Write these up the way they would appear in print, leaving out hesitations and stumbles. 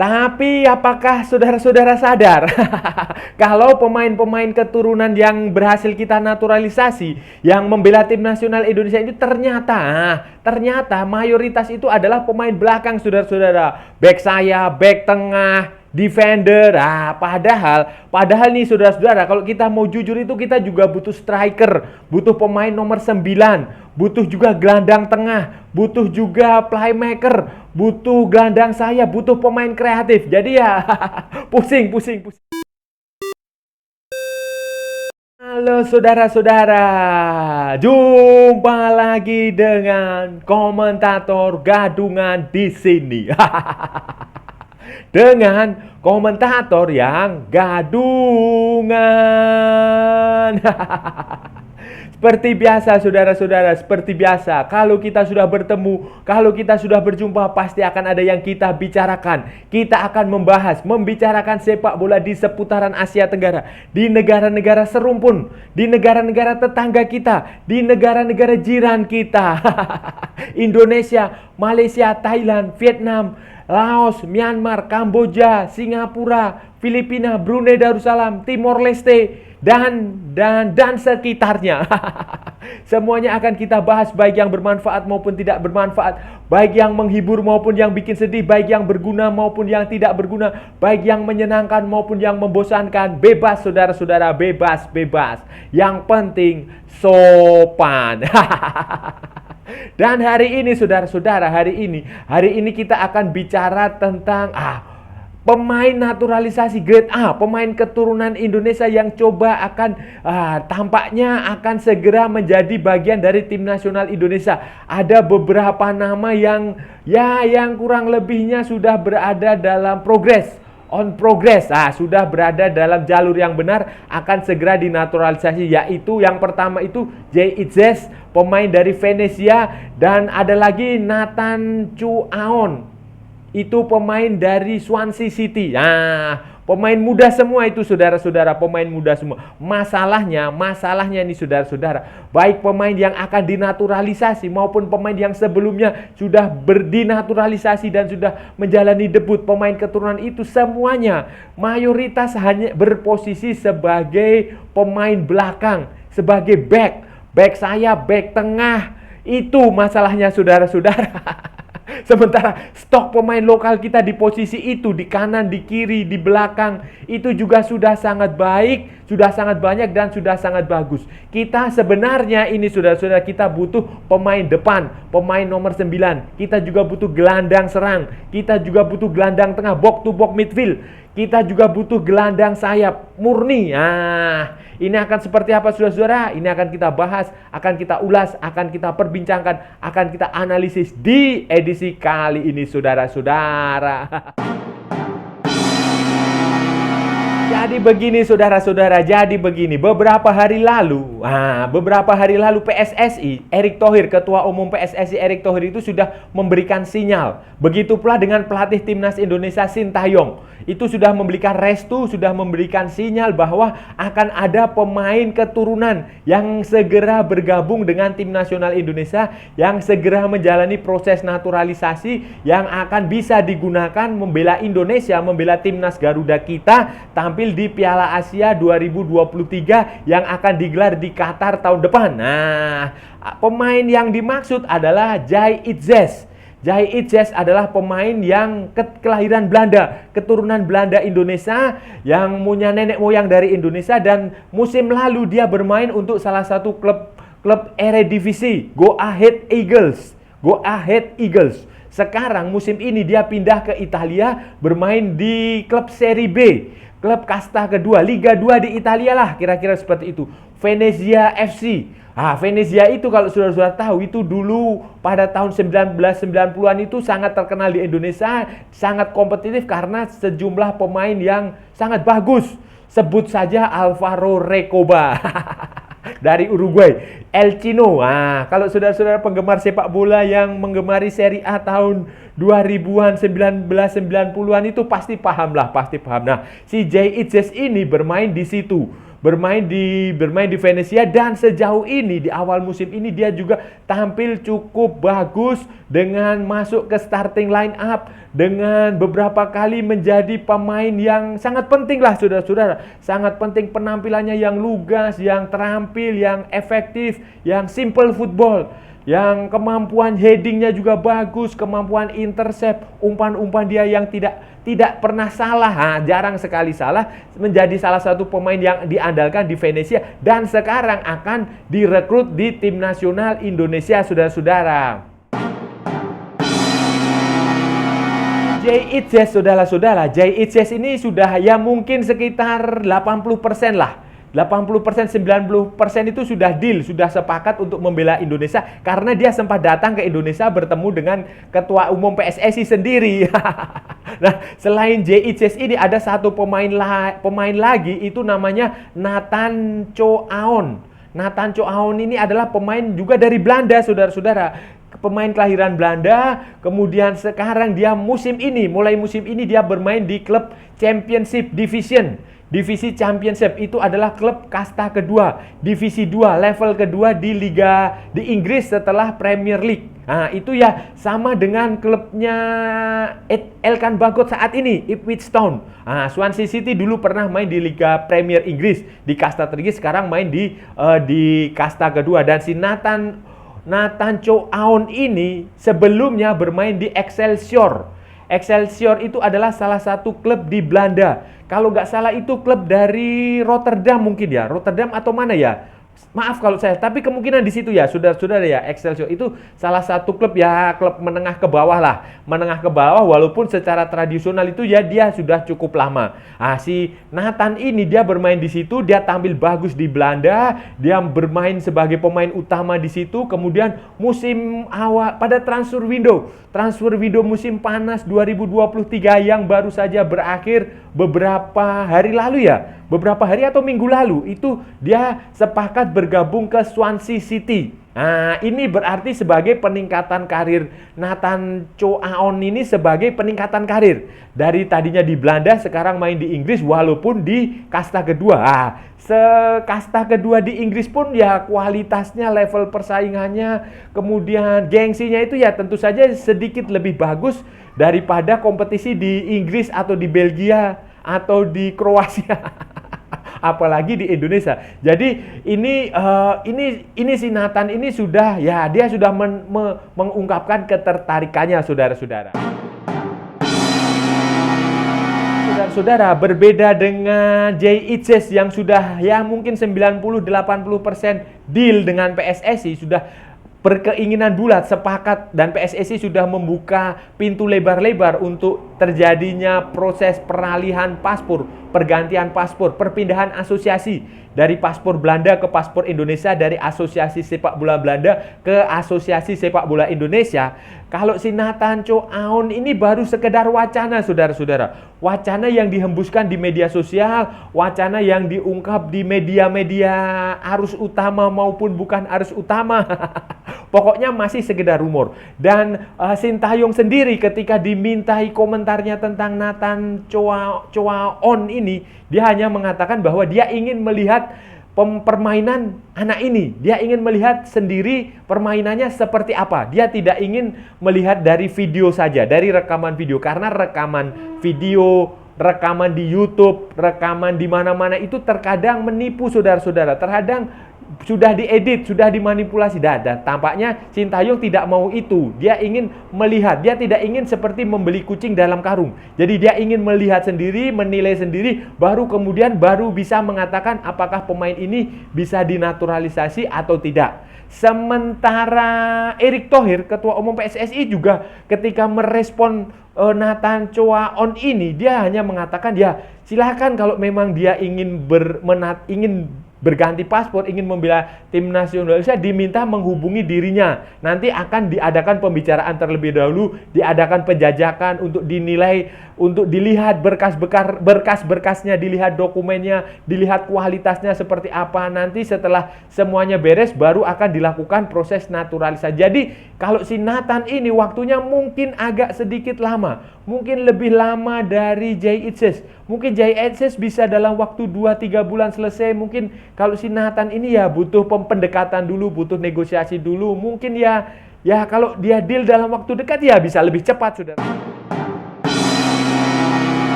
Tapi apakah saudara-saudara sadar kalau pemain-pemain keturunan yang berhasil kita naturalisasi yang membela tim nasional Indonesia ini ternyata mayoritas itu adalah pemain belakang saudara-saudara. Back saya, back tengah, defender. Padahal nih saudara-saudara, kalau kita mau jujur itu kita juga butuh striker, butuh pemain nomor 9, butuh juga gelandang tengah, butuh juga playmaker, butuh gelandang saya, butuh pemain kreatif. Jadi ya pusing. Halo saudara-saudara, jumpa lagi dengan komentator gadungan di sini. Dengan komentator yang gadungan. Seperti biasa saudara-saudara, seperti biasa, kalau kita sudah bertemu, kalau kita sudah berjumpa, pasti akan ada yang kita bicarakan. Kita akan membicarakan sepak bola di seputaran Asia Tenggara, di negara-negara serumpun, di negara-negara tetangga kita, di negara-negara jiran kita. Indonesia, Malaysia, Thailand, Vietnam, Laos, Myanmar, Kamboja, Singapura, Filipina, Brunei Darussalam, Timor Leste, dan sekitarnya. Semuanya akan kita bahas, baik yang bermanfaat maupun tidak bermanfaat, baik yang menghibur maupun yang bikin sedih, baik yang berguna maupun yang tidak berguna, baik yang menyenangkan maupun yang membosankan. Bebas saudara-saudara, bebas. Yang penting sopan. Dan hari ini saudara-saudara, hari ini kita akan bicara tentang pemain naturalisasi grade A, pemain keturunan Indonesia yang tampaknya akan segera menjadi bagian dari tim nasional Indonesia. Ada beberapa nama yang kurang lebihnya sudah berada dalam progres. Sudah berada dalam jalur yang benar, akan segera dinaturalisasi, yaitu yang pertama itu Jay Itzes, pemain dari Venezia, dan ada lagi Nathan Chuaon, itu pemain dari Swansea City. Pemain muda semua itu saudara-saudara, pemain muda semua. Masalahnya nih saudara-saudara, baik pemain yang akan dinaturalisasi maupun pemain yang sebelumnya sudah berdinaturalisasi dan sudah menjalani debut, pemain keturunan itu semuanya mayoritas hanya berposisi sebagai pemain belakang, sebagai back saya, back tengah. Itu masalahnya saudara-saudara. Sementara stok pemain lokal kita di posisi itu, di kanan, di kiri, di belakang, itu juga sudah sangat baik, sudah sangat banyak, dan sudah sangat bagus. Kita sebenarnya ini saudara-saudara, kita butuh pemain depan, pemain nomor 9. Kita juga butuh gelandang serang, kita juga butuh gelandang tengah, box to box midfield. Kita juga butuh gelandang sayap murni. Ini akan seperti apa saudara-saudara? Ini akan kita bahas, akan kita ulas, akan kita perbincangkan, akan kita analisis di edisi kali ini saudara-saudara. Jadi begini saudara-saudara, beberapa hari lalu PSSI, Erick Thohir, Ketua Umum PSSI Erick Thohir itu sudah memberikan sinyal. Begitu pula dengan pelatih Timnas Indonesia Sintayong. Itu sudah memberikan restu, sudah memberikan sinyal bahwa akan ada pemain keturunan yang segera bergabung dengan tim nasional Indonesia, yang segera menjalani proses naturalisasi, yang akan bisa digunakan membela Indonesia, membela timnas Garuda kita tampil di Piala Asia 2023 yang akan digelar di Qatar tahun depan. Pemain yang dimaksud adalah Jay Itzes. Jay Itzes adalah pemain yang kelahiran Belanda, keturunan Belanda Indonesia, yang punya nenek moyang dari Indonesia, dan musim lalu dia bermain untuk salah satu klub Eredivisie, Go Ahead Eagles. Sekarang musim ini dia pindah ke Italia, bermain di klub Serie B, klub kasta kedua, Liga 2 di Italia lah, kira-kira seperti itu. Venezia FC. Venezia itu kalau saudara-saudara tahu, itu dulu pada tahun 1990-an itu sangat terkenal di Indonesia, sangat kompetitif karena sejumlah pemain yang sangat bagus. Sebut saja Alvaro Recoba dari Uruguay, El Chino. Kalau saudara-saudara penggemar sepak bola yang menggemari Serie A tahun 2000-an, 1990-an itu pasti paham. Si Jay Itzes ini bermain di situ. bermain di Venezia, dan sejauh ini di awal musim ini dia juga tampil cukup bagus dengan masuk ke starting line up, dengan beberapa kali menjadi pemain yang sangat penting lah saudara-saudara. Sangat penting penampilannya yang lugas, yang terampil, yang efektif, yang simple football. Yang kemampuan headingnya juga bagus, kemampuan intercept, umpan-umpan dia yang tidak pernah salah, jarang sekali salah, menjadi salah satu pemain yang diandalkan di Venezia dan sekarang akan direkrut di tim nasional Indonesia, saudara-saudara. Jay Itzes, saudara-saudara, Jay Itzes ini sudah ya mungkin sekitar 80% lah. 80%, 90% itu sudah deal, sudah sepakat untuk membela Indonesia karena dia sempat datang ke Indonesia bertemu dengan Ketua Umum PSSI sendiri. Nah, selain Jay Itzes ini ada satu pemain lagi, itu namanya Nathan Cho Aon. Nathan Cho Aon ini adalah pemain juga dari Belanda, saudara-saudara. Pemain kelahiran Belanda, kemudian sekarang dia mulai musim ini dia bermain di klub Championship Division. Divisi Championship itu adalah klub kasta kedua, divisi 2, level kedua di Liga di Inggris setelah Premier League. Nah, itu ya sama dengan klubnya Elkan Bagot saat ini, Ipswich Town. Nah, Swansea City dulu pernah main di Liga Premier Inggris, di kasta tertinggi, sekarang main di kasta kedua. Dan si Nathan Cho Aon ini sebelumnya bermain di Excelsior. Excelsior itu adalah salah satu klub di Belanda. Kalau nggak salah itu klub dari Rotterdam mungkin ya. Rotterdam atau mana ya? Maaf kalau saya, tapi kemungkinan di situ ya, saudara-saudara ya. Excelsior itu salah satu klub ya, klub menengah ke bawah lah. Menengah ke bawah walaupun secara tradisional itu ya dia sudah cukup lama. Ah, si Nathan ini dia bermain di situ, dia tampil bagus di Belanda, dia bermain sebagai pemain utama di situ. Kemudian musim awal pada transfer window musim panas 2023 yang baru saja berakhir beberapa hari lalu ya. Beberapa hari atau minggu lalu itu dia sepakat bergabung ke Swansea City. Nah, ini berarti sebagai peningkatan karir Nathan Cho Aon ini sebagai peningkatan karir. Dari tadinya di Belanda sekarang main di Inggris walaupun di kasta kedua. Kasta kedua di Inggris pun ya kualitasnya, level persaingannya, kemudian gengsinya itu ya tentu saja sedikit lebih bagus daripada kompetisi di Inggris atau di Belgia atau di Kroasia. Apalagi di Indonesia. Jadi ini si Nathan ini sudah ya dia sudah mengungkapkan ketertarikannya, saudara-saudara. Saudara, berbeda dengan Jay Itzes yang sudah ya mungkin 90-80% deal dengan PSSI, sudah berkeinginan bulat, sepakat, dan PSSI sudah membuka pintu lebar-lebar untuk terjadinya proses peralihan paspor, pergantian paspor, perpindahan asosiasi dari paspor Belanda ke paspor Indonesia, dari asosiasi sepak bola Belanda ke asosiasi sepak bola Indonesia. Kalau si Nathan Cho Aon ini baru sekedar wacana, saudara-saudara. Wacana yang dihembuskan di media sosial, wacana yang diungkap di media-media arus utama maupun bukan arus utama. Pokoknya masih sekedar rumor. Dan Sintayong sendiri ketika dimintai komentarnya tentang Nathan Cho Aon ini, dia hanya mengatakan bahwa dia ingin melihat permainan anak ini. Dia ingin melihat sendiri permainannya seperti apa. Dia tidak ingin melihat dari video saja, dari rekaman video. Karena rekaman video, rekaman di YouTube, rekaman di mana-mana itu terkadang menipu, saudara-saudara. Terkadang sudah diedit, sudah dimanipulasi. Dan tampaknya Sintayong tidak mau itu. Dia ingin melihat, dia tidak ingin seperti membeli kucing dalam karung. Jadi dia ingin melihat sendiri, menilai sendiri, baru kemudian bisa mengatakan apakah pemain ini bisa dinaturalisasi atau tidak. Sementara Erick Thohir, Ketua Umum PSSI juga ketika merespon Nathan Cho Aon ini, dia hanya mengatakan ya silakan kalau memang dia ingin berganti paspor ingin membela tim nasional Indonesia diminta menghubungi dirinya. Nanti akan diadakan pembicaraan terlebih dahulu, diadakan penjajakan untuk dinilai, untuk dilihat berkas-berkasnya, dilihat dokumennya, dilihat kualitasnya seperti apa. Nanti setelah semuanya beres baru akan dilakukan proses naturalisasi. Jadi kalau si Nathan ini waktunya mungkin agak sedikit lama, mungkin lebih lama dari Jay Itzes. Mungkin Jay Itzes bisa dalam waktu 2-3 bulan selesai. Mungkin kalau si Nathan ini ya butuh pendekatan dulu, butuh negosiasi dulu. Mungkin ya kalau dia deal dalam waktu dekat ya bisa lebih cepat, saudara.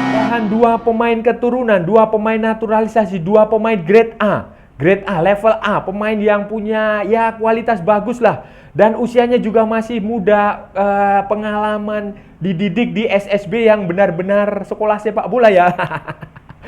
Bahan 2 pemain keturunan, 2 pemain naturalisasi, 2 pemain grade A, level A, pemain yang punya ya kualitas bagus lah. Dan usianya juga masih muda, pengalaman dididik di SSB yang benar-benar sekolah sepak bola ya.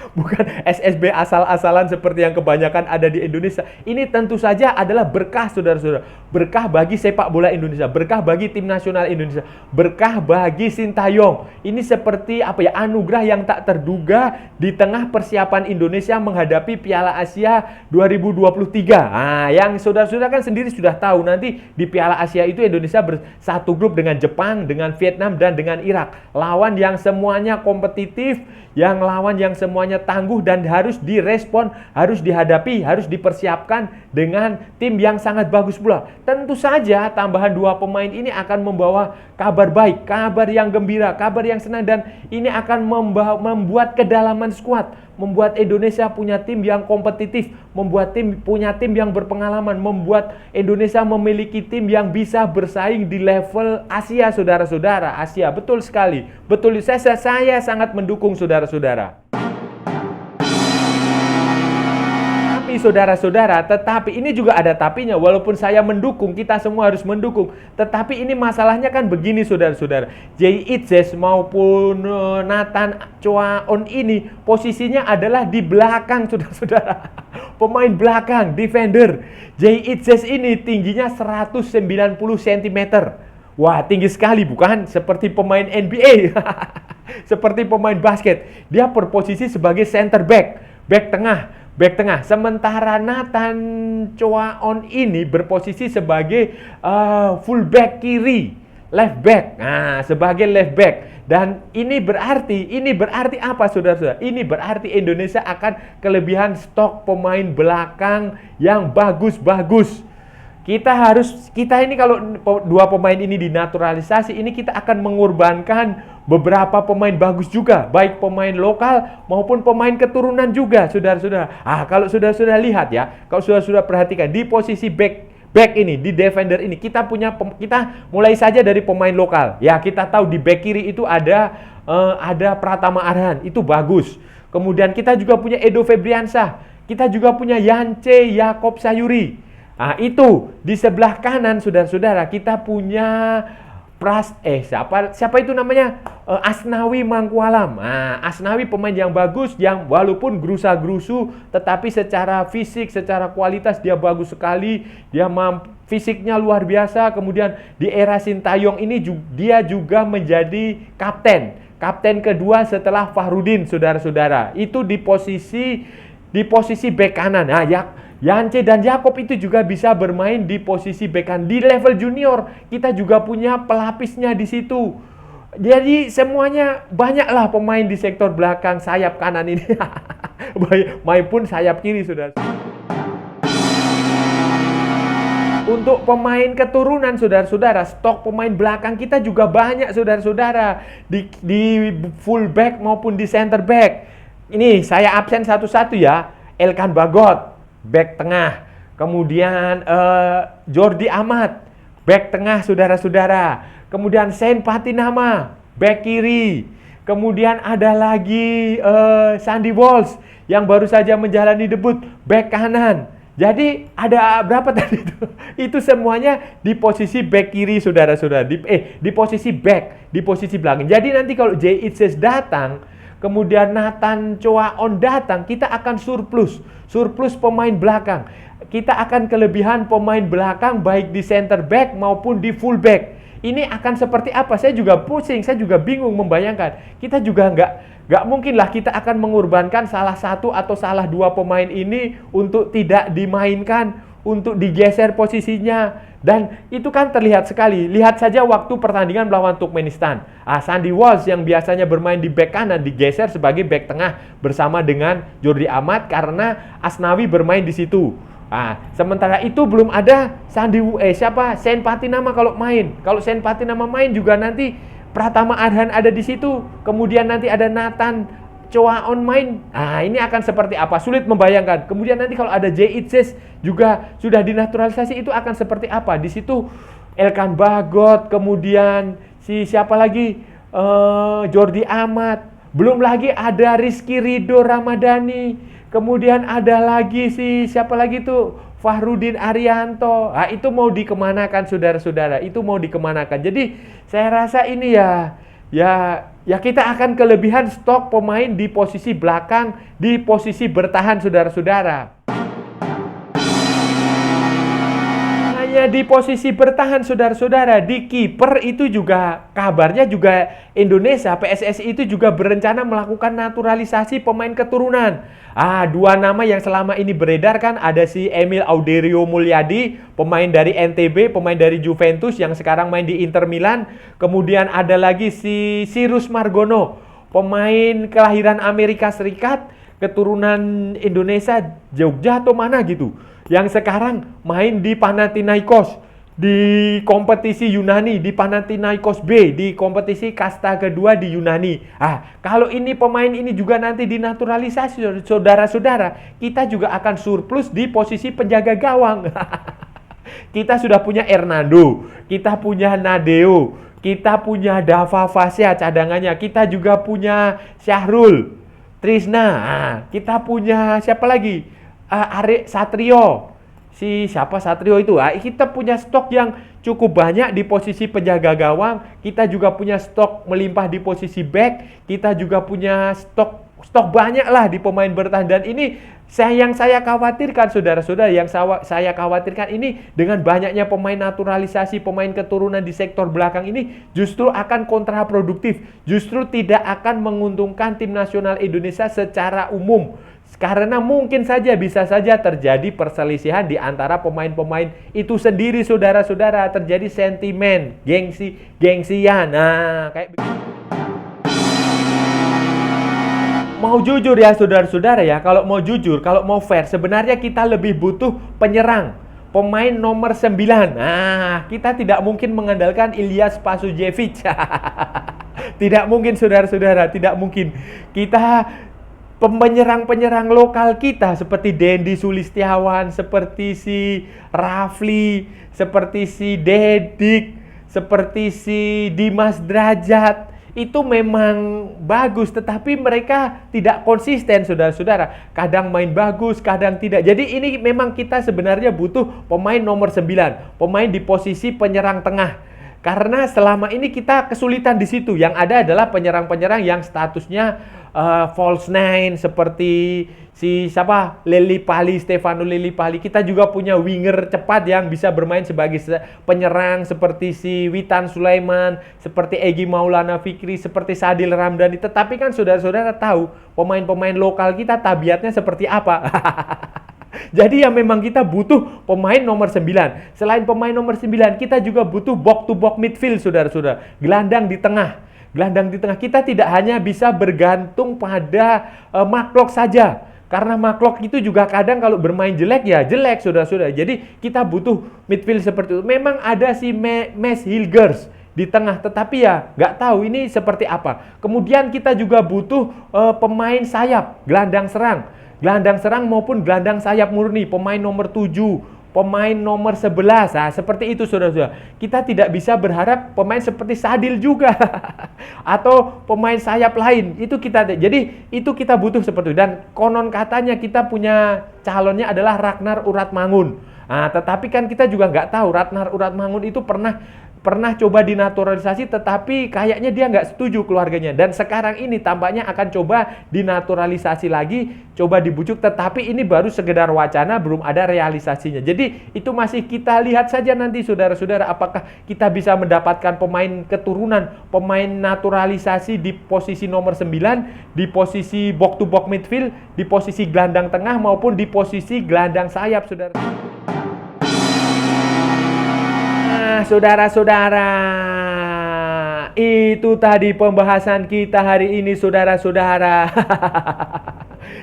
Bukan SSB asal-asalan seperti yang kebanyakan ada di Indonesia. Ini tentu saja adalah berkah, saudara-saudara. Berkah bagi sepak bola Indonesia, berkah bagi tim nasional Indonesia, berkah bagi Sintayong. Ini seperti anugerah yang tak terduga di tengah persiapan Indonesia menghadapi Piala Asia 2023. Nah, yang saudara-saudara kan sendiri sudah tahu nanti di Piala Asia itu Indonesia bersatu grup dengan Jepang, dengan Vietnam, dan dengan Irak. Lawan yang semuanya kompetitif, lawan yang semuanya tangguh dan harus direspon, harus dihadapi, harus dipersiapkan dengan tim yang sangat bagus pula. Tentu saja tambahan 2 pemain ini akan membawa kabar baik, kabar yang gembira, kabar yang senang, dan ini akan membuat kedalaman skuad, membuat Indonesia punya tim yang kompetitif, membuat punya tim yang berpengalaman, membuat Indonesia memiliki tim yang bisa bersaing di level Asia, saudara-saudara. Asia, betul sekali. Betul, saya sangat mendukung saudara-saudara. Tapi saudara-saudara, tetapi ini juga ada tapinya. Walaupun saya mendukung, kita semua harus mendukung. Tetapi ini masalahnya kan begini, saudara-saudara. Jay Itzes maupun Nathan Choaon ini posisinya adalah di belakang, saudara-saudara. Pemain belakang, defender. Jay Itzes ini tingginya 190 cm. Wah, tinggi sekali, bukan? Seperti pemain NBA. Seperti pemain basket. Dia berposisi sebagai center back tengah. Sementara Nathan Choaon ini berposisi sebagai fullback kiri, left back. Nah, sebagai left back. Dan ini berarti apa, saudara-saudara? Ini berarti Indonesia akan kelebihan stok pemain belakang yang bagus-bagus. Kita ini kalau 2 pemain ini dinaturalisasi, ini kita akan mengorbankan beberapa pemain bagus juga, baik pemain lokal maupun pemain keturunan juga, saudara-saudara. Kalau saudara-saudara lihat ya, kalau saudara-saudara perhatikan di posisi back ini, di defender ini, kita mulai saja dari pemain lokal. Ya, kita tahu di back kiri itu ada Pratama Arhan, itu bagus. Kemudian kita juga punya Edo Febriansah, kita juga punya Yance Yakob Sayuri. Itu di sebelah kanan, saudara-saudara, kita punya siapa itu namanya? Asnawi Mangkualam. Asnawi pemain yang bagus, yang walaupun gerusa-gerusu, tetapi secara fisik, secara kualitas dia bagus sekali. Fisiknya luar biasa. Kemudian di era Sintayong ini dia juga menjadi kapten kedua setelah Fahrudin, saudara-saudara. Itu di posisi bek kanan. Yance dan Yakob itu juga bisa bermain di posisi bek kanan. Di level junior kita juga punya pelapisnya di situ. Jadi semuanya banyaklah pemain di sektor belakang sayap kanan ini. Maupun sayap kiri, saudara. Untuk pemain keturunan, saudara-saudara, stok pemain belakang kita juga banyak, saudara-saudara. Di fullback maupun di center back. Ini saya absen satu-satu ya. Elkan Bagot, back tengah. Kemudian Jordi Amat, back tengah, saudara-saudara. Kemudian Sen Patinama, back kiri. Kemudian ada lagi Sandy Walsh yang baru saja menjalani debut, back kanan. Jadi ada berapa tadi itu? Itu semuanya di posisi back kiri, saudara-saudara. Di posisi back, di posisi belakang. Jadi nanti kalau Jay Itzes datang, kemudian Nathan Choaon datang, kita akan surplus pemain belakang. Kita akan kelebihan pemain belakang baik di center back maupun di full back. Ini akan seperti apa? Saya juga pusing, saya juga bingung membayangkan. Kita juga nggak mungkin lah kita akan mengorbankan salah satu atau salah dua pemain ini untuk tidak dimainkan, untuk digeser posisinya. Dan itu kan terlihat sekali. Lihat saja waktu pertandingan melawan Turkmenistan. Sandy Walsh yang biasanya bermain di bek kanan digeser sebagai bek tengah bersama dengan Jordi Amat karena Asnawi bermain di situ. Sementara itu belum ada Sen Patinama kalau main. Kalau Sen Patinama main juga nanti Pratama Arhan ada di situ. Kemudian nanti ada Nathan Choaon main. Ini akan seperti apa? Sulit membayangkan. Kemudian nanti kalau ada J.Itzes juga sudah dinaturalisasi, itu akan seperti apa? Di situ Elkan Bagot, kemudian siapa lagi? Jordi Amat. Belum lagi ada Rizky Ridho Ramadhani. Kemudian ada lagi siapa lagi tuh? Fahrudin Arianto. Itu mau dikemanakan saudara-saudara? Itu mau dikemanakan? Jadi saya rasa ini ya kita akan kelebihan stok pemain di posisi belakang, di posisi bertahan saudara-saudara. Hanya di posisi bertahan saudara-saudara, di kiper itu juga kabarnya juga Indonesia, PSSI itu juga berencana melakukan naturalisasi pemain keturunan. Dua nama yang selama ini beredar kan, ada si Emil Auderio Mulyadi, pemain dari NTB, pemain dari Juventus yang sekarang main di Inter Milan. Kemudian ada lagi si Cyrus Margono, pemain kelahiran Amerika Serikat, keturunan Indonesia, Jogja atau mana gitu, yang sekarang main di Panathinaikos di kompetisi Yunani, di Panathinaikos B, di kompetisi kasta kedua di Yunani. Kalau ini pemain ini juga nanti dinaturalisasi saudara-saudara, kita juga akan surplus di posisi penjaga gawang. Kita sudah punya Hernando, kita punya Nadeo, kita punya Dava Fasya cadangannya, kita juga punya Syahrul Trisna, kita punya siapa lagi? Arek Satrio. Siapa Satrio itu? Kita punya stok yang cukup banyak di posisi penjaga gawang. Kita juga punya stok melimpah di posisi back. Kita juga punya stok banyak lah di pemain bertahan. Dan ini yang saya khawatirkan saudara-saudara, yang saya khawatirkan ini dengan banyaknya pemain naturalisasi, pemain keturunan di sektor belakang ini justru akan kontraproduktif. Justru tidak akan menguntungkan tim nasional Indonesia secara umum. Karena mungkin saja, bisa saja terjadi perselisihan di antara pemain-pemain itu sendiri saudara-saudara. Terjadi sentimen, gengsian. Kayak mau jujur ya saudara-saudara ya, kalau mau jujur, kalau mau fair, sebenarnya kita lebih butuh penyerang, pemain nomor 9. Kita tidak mungkin mengandalkan Ilyas Pasujevic. Tidak mungkin saudara-saudara, tidak mungkin. Kita penyerang-penyerang lokal kita seperti Dendi Sulistiawan, seperti si Rafli, seperti si Dedik, seperti si Dimas Drajat, itu memang bagus, tetapi mereka tidak konsisten saudara-saudara. Kadang main bagus, kadang tidak. Jadi ini memang kita sebenarnya butuh pemain nomor 9, pemain di posisi penyerang tengah. Karena selama ini kita kesulitan di situ. Yang ada adalah penyerang-penyerang yang statusnya false nine, seperti Stefano Lillipali. Kita juga punya winger cepat yang bisa bermain sebagai penyerang seperti si Witan Sulaiman, seperti Egy Maulana Fikri, seperti Sadil Ramdhani. Tetapi kan saudara-saudara tahu pemain-pemain lokal kita tabiatnya seperti apa. Jadi ya memang kita butuh pemain nomor 9. Selain pemain nomor 9, kita juga butuh box-to-box midfield saudara-saudara. Gelandang di tengah. Kita tidak hanya bisa bergantung pada Mark saja. Karena Mark itu juga kadang kalau bermain jelek ya jelek saudara-saudara. Jadi kita butuh midfield seperti itu. Memang ada si Mes Hilgers di tengah, tetapi ya nggak tahu ini seperti apa. Kemudian kita juga butuh pemain sayap, gelandang serang maupun gelandang sayap murni, pemain nomor 7, pemain nomor 11. Seperti itu saudara-saudara. Kita tidak bisa berharap pemain seperti Sadil juga atau pemain sayap lain. Jadi itu kita butuh seperti itu. Dan konon katanya kita punya calonnya adalah Ragnar Uratmangun. Tetapi kan kita juga nggak tahu Ragnar Uratmangun itu pernah pernah coba dinaturalisasi, tetapi kayaknya dia nggak setuju keluarganya. Dan sekarang ini tampaknya akan coba dinaturalisasi lagi, coba dibujuk, tetapi ini baru sekedar wacana, belum ada realisasinya. Jadi itu masih kita lihat saja nanti saudara-saudara, apakah kita bisa mendapatkan pemain keturunan, pemain naturalisasi di posisi nomor 9, di posisi box to box midfield, di posisi gelandang tengah maupun di posisi gelandang sayap, saudara. Saudara-saudara, itu tadi pembahasan kita hari ini, saudara-saudara.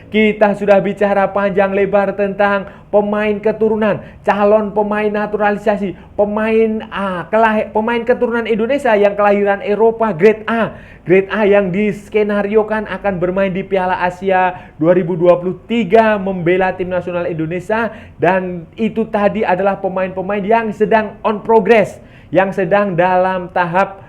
Kita sudah bicara panjang lebar tentang pemain keturunan, calon pemain naturalisasi, pemain keturunan Indonesia yang kelahiran Eropa grade A yang diskenariokan akan bermain di Piala Asia 2023 membela tim nasional Indonesia. Dan itu tadi adalah pemain-pemain yang sedang on progress, yang sedang dalam tahap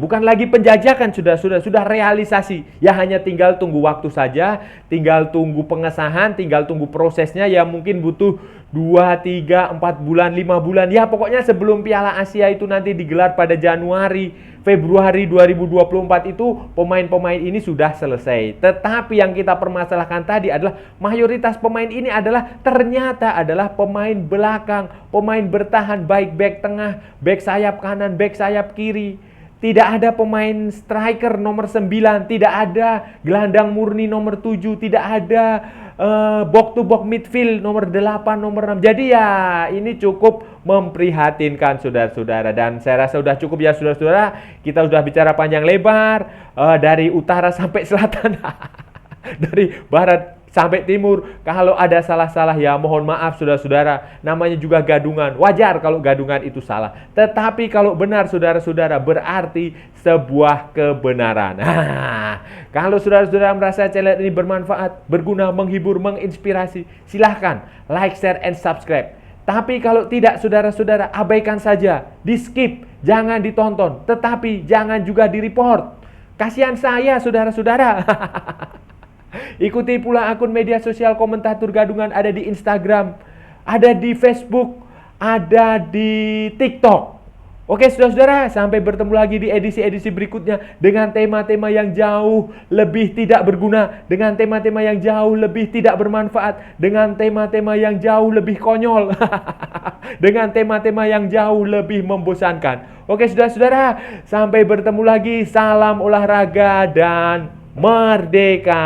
bukan lagi penjajakan, sudah realisasi. Ya hanya tinggal tunggu waktu saja, tinggal tunggu pengesahan, tinggal tunggu prosesnya, ya mungkin butuh 2, 3, 4 bulan, 5 bulan. Ya pokoknya sebelum Piala Asia itu nanti digelar pada Januari, Februari 2024 itu pemain-pemain ini sudah selesai. Tetapi yang kita permasalahkan tadi adalah mayoritas pemain ini ternyata adalah pemain belakang, pemain bertahan, baik back tengah, back sayap kanan, back sayap kiri. Tidak ada pemain striker nomor 9, tidak ada gelandang murni nomor 7, tidak ada box to box midfield nomor 8, nomor 6. Jadi ya ini cukup memprihatinkan, saudara-saudara. Dan saya rasa sudah cukup ya, saudara-saudara. Kita sudah bicara panjang lebar dari utara sampai selatan, dari barat sampai timur. Kalau ada salah-salah ya mohon maaf, saudara-saudara. Namanya juga gadungan. Wajar kalau gadungan itu salah. Tetapi kalau benar, saudara-saudara, berarti sebuah kebenaran. Kalau saudara-saudara merasa channel ini bermanfaat, berguna, menghibur, menginspirasi, silahkan like, share, and subscribe. Tapi kalau tidak, saudara-saudara, abaikan saja, di skip, jangan ditonton, tetapi jangan juga di report. Kasihan saya, saudara-saudara. Ikuti pula akun media sosial Komentator Gadungan, ada di Instagram, ada di Facebook, ada di TikTok. Oke, saudara-saudara, sampai bertemu lagi di edisi-edisi berikutnya dengan tema-tema yang jauh lebih tidak berguna, dengan tema-tema yang jauh lebih tidak bermanfaat, dengan tema-tema yang jauh lebih konyol, dengan tema-tema yang jauh lebih membosankan. Oke, saudara-saudara, sampai bertemu lagi. Salam olahraga dan merdeka!